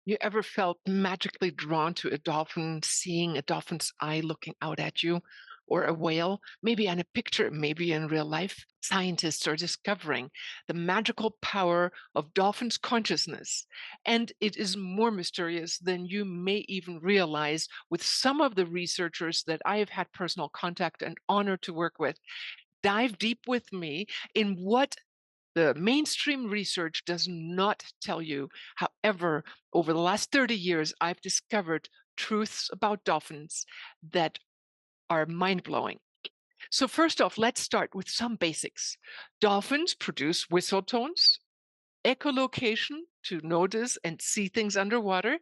You ever felt magically drawn to a dolphin, seeing a dolphin's eye looking out at you, or a whale, maybe on a picture, maybe in real life? Scientists are discovering the magical power of dolphins' consciousness, and it is more mysterious than you may even realize with some of the researchers that I have had personal contact and honor to work with. Dive deep with me in what the mainstream research does not tell you. However, over the last 30 years, I've discovered truths about dolphins that are mind blowing. So, first off, let's start with some basics. Dolphins produce whistle tones, echolocation to notice and see things underwater,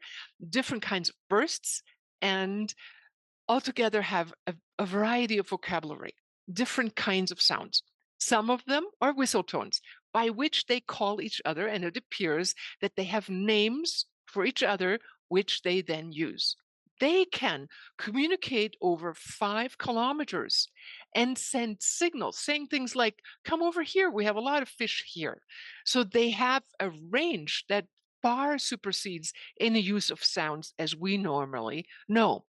different kinds of bursts, and altogether have a variety of vocabulary, different kinds of sounds. Some of them are whistle tones by which they call each other, and it appears that they have names for each other, which they then use. They can communicate over 5 kilometers and send signals saying things like, come over here, we have a lot of fish here. So they have a range that far supersedes any use of sounds as we normally know.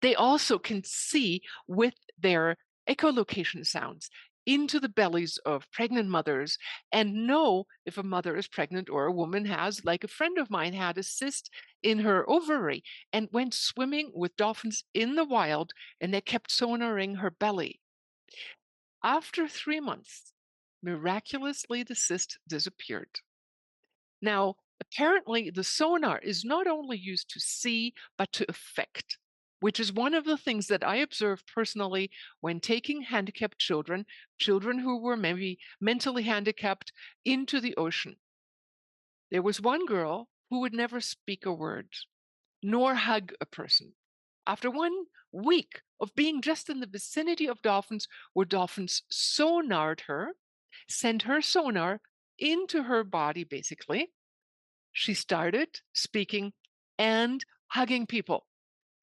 They also can see with their echolocation sounds into the bellies of pregnant mothers and know if a mother is pregnant or a woman has, like a friend of mine had a cyst in her ovary and went swimming with dolphins in the wild and they kept sonaring her belly. After 3 months, miraculously, the cyst disappeared. Now, apparently, the sonar is not only used to see, but to affect, which is one of the things that I observed personally when taking handicapped children, children who were maybe mentally handicapped, into the ocean. There was one girl who would never speak a word, nor hug a person. After 1 week of being just in the vicinity of dolphins, where dolphins sonared her, sent her sonar into her body, basically, she started speaking and hugging people,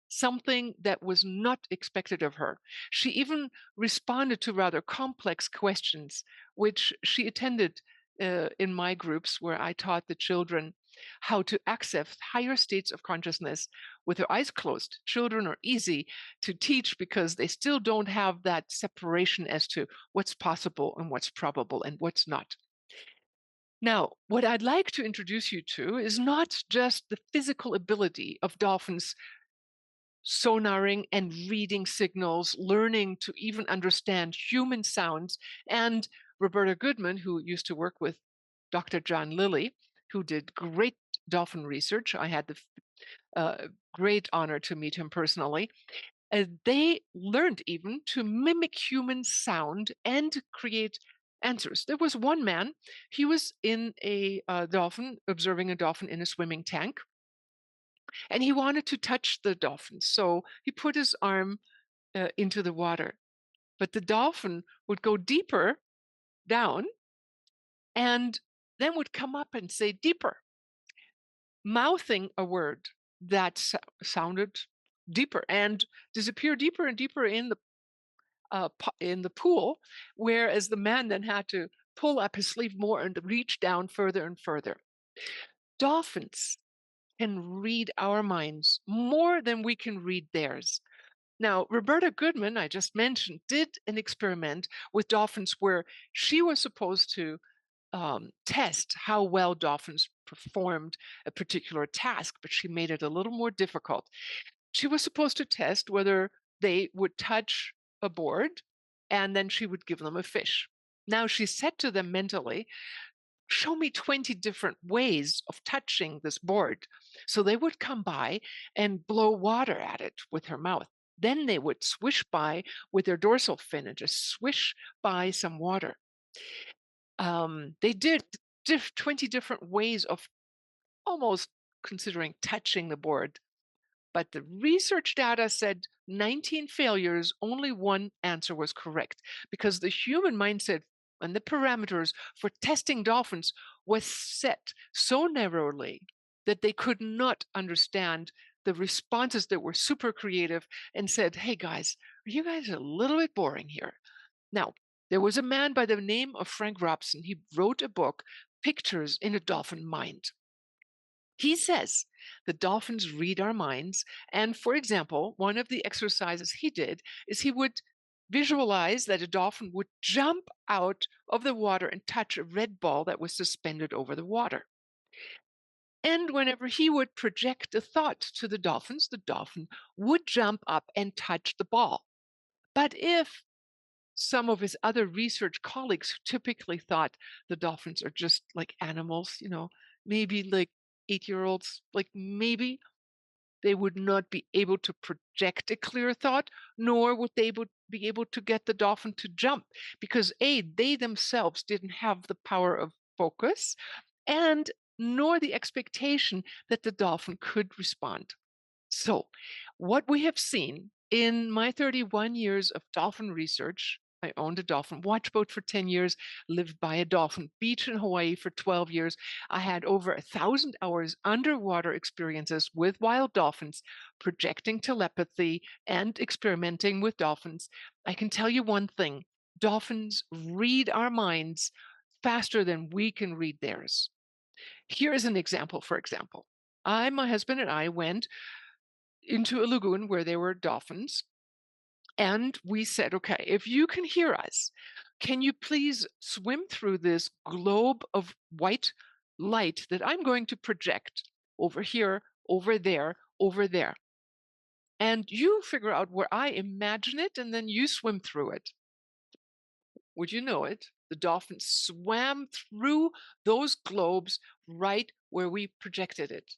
something that was not expected of her. She even responded to rather complex questions, which she attended in my groups where I taught the children how to access higher states of consciousness with their eyes closed. Children are easy to teach because they still don't have that separation as to what's possible and what's probable and what's not. Now, what I'd like to introduce you to is not just the physical ability of dolphins sonaring and reading signals, learning to even understand human sounds. And Roberta Goodman, who used to work with Dr. John Lilly, who did great dolphin research. I had the great honor to meet him personally. They learned even to mimic human sound and create answers. There was one man, he was in a dolphin, observing a dolphin in a swimming tank, and he wanted to touch the dolphin. So he put his arm into the water. But the dolphin would go deeper down and then would come up and say deeper, mouthing a word that sounded deeper and disappear deeper and deeper in the pool, whereas the man then had to pull up his sleeve more and reach down further and further. Dolphins can read our minds more than we can read theirs. Now, Roberta Goodman, I just mentioned, did an experiment with dolphins where she was supposed to test how well dolphins performed a particular task, but she made it a little more difficult. She was supposed to test whether they would touch a board and then she would give them a fish. Now, she said to them mentally, show me 20 different ways of touching this board. So they would come by and blow water at it with her mouth. Then they would swish by with their dorsal fin and just swish by some water. They did 20 different ways of almost considering touching the board. But the research data said 19 failures, only one answer was correct because the human mindset and the parameters for testing dolphins was set so narrowly that they could not understand the responses that were super creative and said, hey guys, are you guys a little bit boring here? Now, there was a man by the name of Frank Robson. He wrote a book, Pictures in a Dolphin Mind. He says the dolphins read our minds. And for example, one of the exercises he did is he would visualize that a dolphin would jump out of the water and touch a red ball that was suspended over the water. And whenever he would project a thought to the dolphin would jump up and touch the ball. But if some of his other research colleagues who typically thought the dolphins are just like animals, maybe like 8-year-olds, like maybe they would not be able to project a clear thought, nor would they be able to get the dolphin to jump because A, they themselves didn't have the power of focus, and nor the expectation that the dolphin could respond. So, what we have seen in my 31 years of dolphin research, I owned a dolphin watch boat for 10 years, lived by a dolphin beach in Hawaii for 12 years. I had over 1,000 hours underwater experiences with wild dolphins, projecting telepathy and experimenting with dolphins. I can tell you one thing: dolphins read our minds faster than we can read theirs. Here is an example, for example. My husband and I went into a lagoon where there were dolphins. And we said, okay, if you can hear us, can you please swim through this globe of white light that I'm going to project over here, over there, over there? And you figure out where I imagine it, and then you swim through it. Would you know it? The dolphin swam through those globes right where we projected it.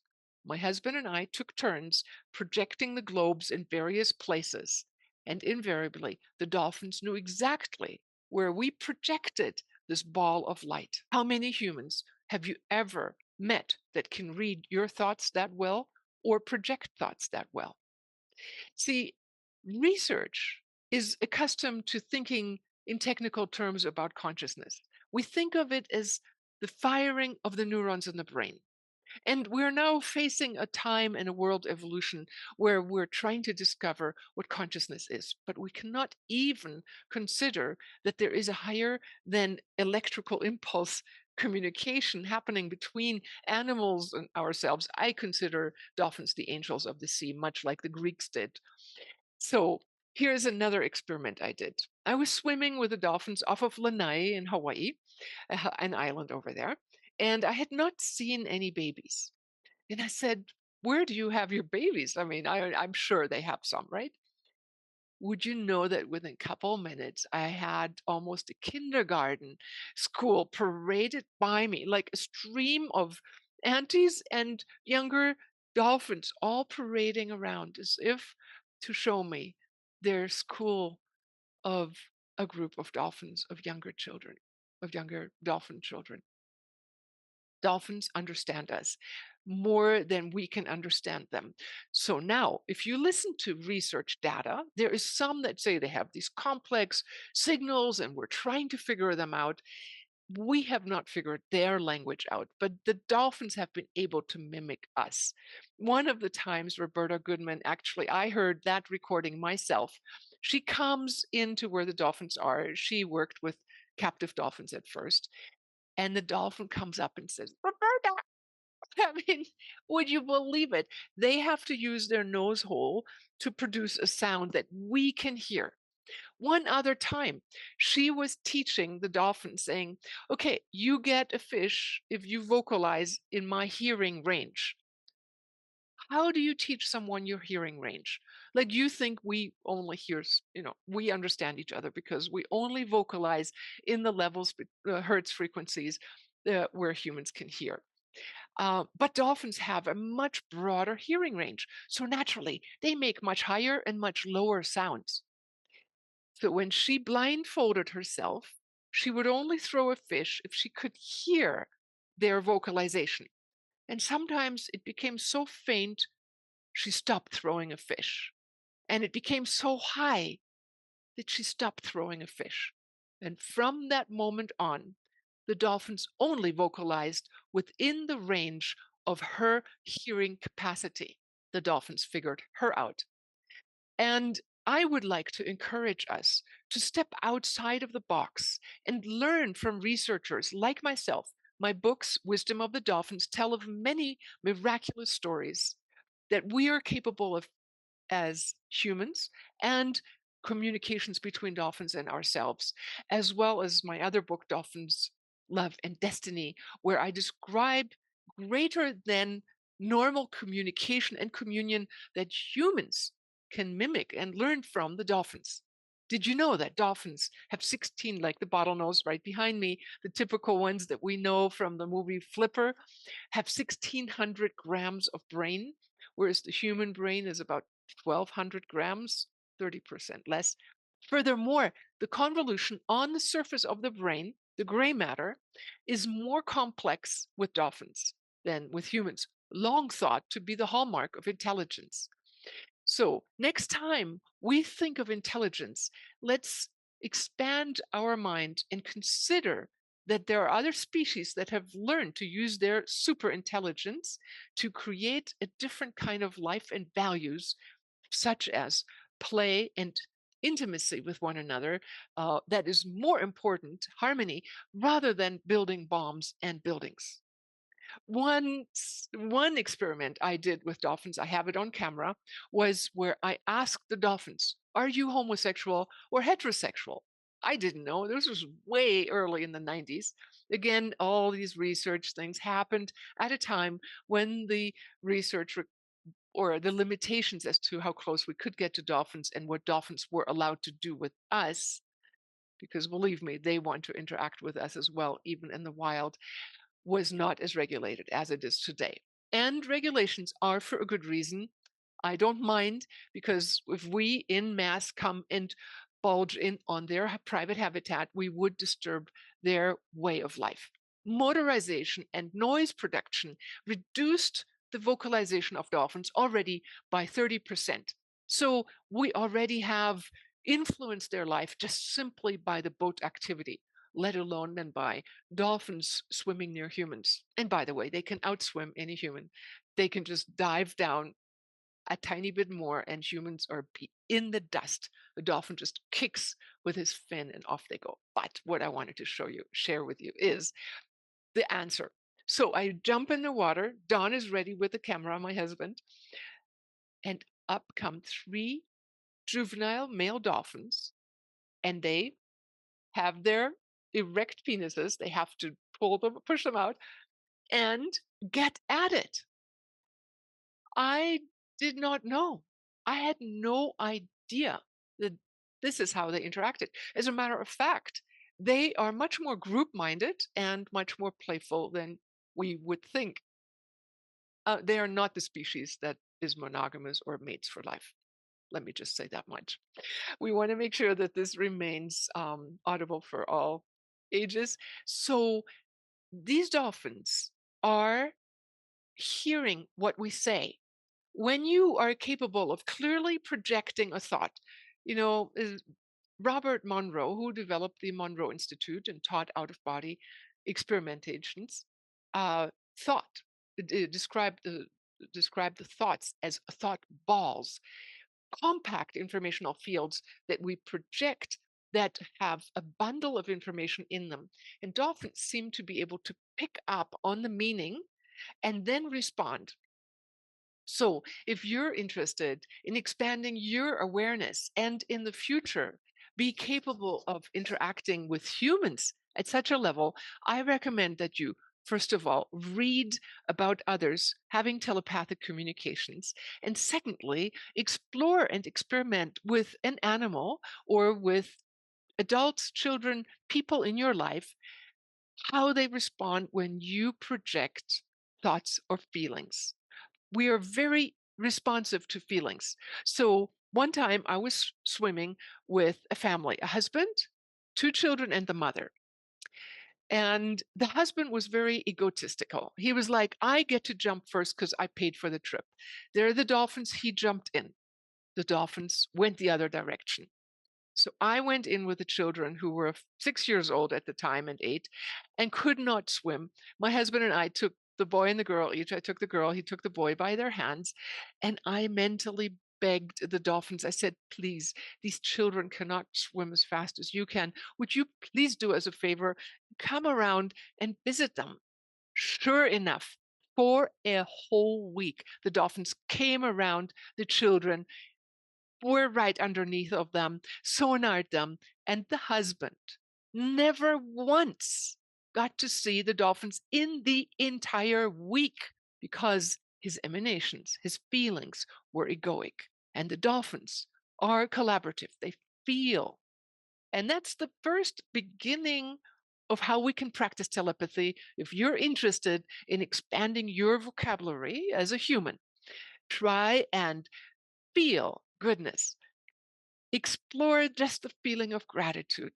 My husband and I took turns projecting the globes in various places, and invariably, the dolphins knew exactly where we projected this ball of light. How many humans have you ever met that can read your thoughts that well or project thoughts that well? See, research is accustomed to thinking in technical terms about consciousness. We think of it as the firing of the neurons in the brain. And we're now facing a time and a world evolution where we're trying to discover what consciousness is. But we cannot even consider that there is a higher than electrical impulse communication happening between animals and ourselves. I consider dolphins the angels of the sea, much like the Greeks did. So here's another experiment I did. I was swimming with the dolphins off of Lanai in Hawaii, an island over there, and I had not seen any babies. And I said, "Where do you have your babies? I mean, I'm sure they have some, right?" Would you know that within a couple minutes, I had almost a kindergarten school paraded by me, like a stream of aunties and younger dolphins all parading around as if to show me their school of a group of dolphins, of younger children, of younger dolphin children. Dolphins understand us more than we can understand them. So now, if you listen to research data, there is some that say they have these complex signals and we're trying to figure them out. We have not figured their language out, but the dolphins have been able to mimic us. One of the times, Roberta Goodman, actually, I heard that recording myself. She comes into where the dolphins are. She worked with captive dolphins at first. And the dolphin comes up and says, Roberta, I mean, would you believe it? They have to use their nose hole to produce a sound that we can hear. One other time, she was teaching the dolphin, saying, okay, you get a fish if you vocalize in my hearing range. How do you teach someone your hearing range? Like you think we only hear, we understand each other because we only vocalize in the levels, hertz frequencies where humans can hear. But dolphins have a much broader hearing range. So naturally, they make much higher and much lower sounds. So when she blindfolded herself, she would only throw a fish if she could hear their vocalization. And sometimes it became so faint, she stopped throwing a fish. And it became so high that she stopped throwing a fish. And from that moment on, the dolphins only vocalized within the range of her hearing capacity. The dolphins figured her out. And I would like to encourage us to step outside of the box and learn from researchers like myself My books, Wisdom of the Dolphins, tell of many miraculous stories that we are capable of as humans and communications between dolphins and ourselves, as well as my other book, Dolphins, Love, and Destiny, where I describe greater than normal communication and communion that humans can mimic and learn from the dolphins. Did you know that dolphins have 16, like the bottlenose right behind me, the typical ones that we know from the movie Flipper, have 1,600 grams of brain, whereas the human brain is about 1,200 grams, 30% less. Furthermore, the convolution on the surface of the brain, the gray matter, is more complex with dolphins than with humans, long thought to be the hallmark of intelligence. So, next time we think of intelligence, let's expand our mind and consider that there are other species that have learned to use their super intelligence to create a different kind of life and values, such as play and intimacy with one another, that is more important, harmony, rather than building bombs and buildings. One experiment I did with dolphins, I have it on camera, was where I asked the dolphins, "Are you homosexual or heterosexual?" I didn't know. This was way early in the 90s. Again, all these research things happened at a time when the research or the limitations as to how close we could get to dolphins and what dolphins were allowed to do with us, because believe me, they want to interact with us as well, even in the wild, was not as regulated as it is today. And regulations are for a good reason. I don't mind, because if we in mass come and bulge in on their private habitat, we would disturb their way of life. Motorization and noise production reduced the vocalization of dolphins already by 30%. So we already have influenced their life just simply by the boat activity, let alone then by dolphins swimming near humans. And by the way, they can outswim any human. They can just dive down a tiny bit more, and humans are in the dust. The dolphin just kicks with his fin and off they go. But what I wanted to share with you, is the answer. So I jump in the water. Don is ready with the camera, my husband, and up come three juvenile male dolphins, and they have their erect penises. They have to push them out, and get at it. I did not know. I had no idea that this is how they interacted. As a matter of fact, they are much more group minded and much more playful than we would think. They are not the species that is monogamous or mates for life. Let me just say that much. We want to make sure that this remains audible for all ages. So these dolphins are hearing what we say. When you are capable of clearly projecting a thought, Robert Monroe, who developed the Monroe Institute and taught out of body experimentations, thought described the thoughts as thought balls, compact informational fields that we project, that have a bundle of information in them. And dolphins seem to be able to pick up on the meaning and then respond. So, if you're interested in expanding your awareness and in the future be capable of interacting with humans at such a level, I recommend that you, first of all, read about others having telepathic communications. And secondly, explore and experiment with an animal or with adults, children, people in your life, how they respond when you project thoughts or feelings. We are very responsive to feelings. So one time I was swimming with a family, a husband, two children, and the mother. And the husband was very egotistical. He was like, I get to jump first because I paid for the trip. There are the dolphins. He jumped in. The dolphins went the other direction. So I went in with the children, who were 6 years old at the time and 8, and could not swim. My husband and I took the boy and the girl each. I took the girl, he took the boy by their hands, and I mentally begged the dolphins. I said, please, these children cannot swim as fast as you can. Would you please do us a favor? Come around and visit them. Sure enough, for a whole week, the dolphins came around the children, were right underneath of them, sonared them, and the husband never once got to see the dolphins in the entire week because his emanations, his feelings were egoic. And the dolphins are collaborative. They feel. And that's the first beginning of how we can practice telepathy. If you're interested in expanding your vocabulary as a human, try and feel goodness. Explore just the feeling of gratitude.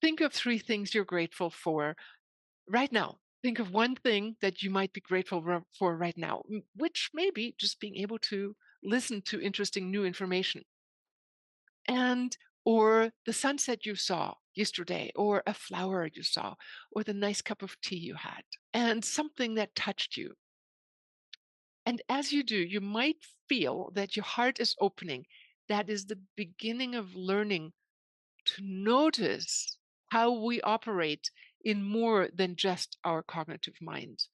Think of three things you're grateful for right now. Think of one thing that you might be grateful for right now, which may be just being able to listen to interesting new information. And or the sunset you saw yesterday, or a flower you saw, or the nice cup of tea you had, and something that touched you. And as you do, you might feel that your heart is opening. That is the beginning of learning to notice how we operate in more than just our cognitive mind.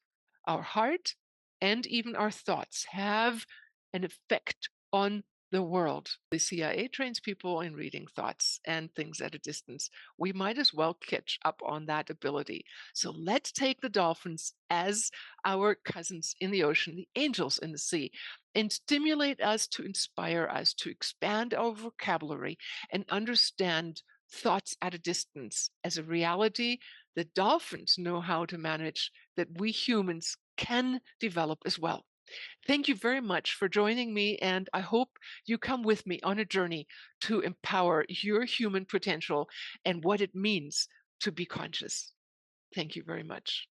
Our heart and even our thoughts have an effect on the world. The CIA trains people in reading thoughts and things at a distance. We might as well catch up on that ability. So let's take the dolphins as our cousins in the ocean, the angels in the sea, and stimulate us to inspire us to expand our vocabulary and understand thoughts at a distance as a reality that dolphins know how to manage, that we humans can develop as well. Thank you very much for joining me, and I hope you come with me on a journey to empower your human potential and what it means to be conscious. Thank you very much.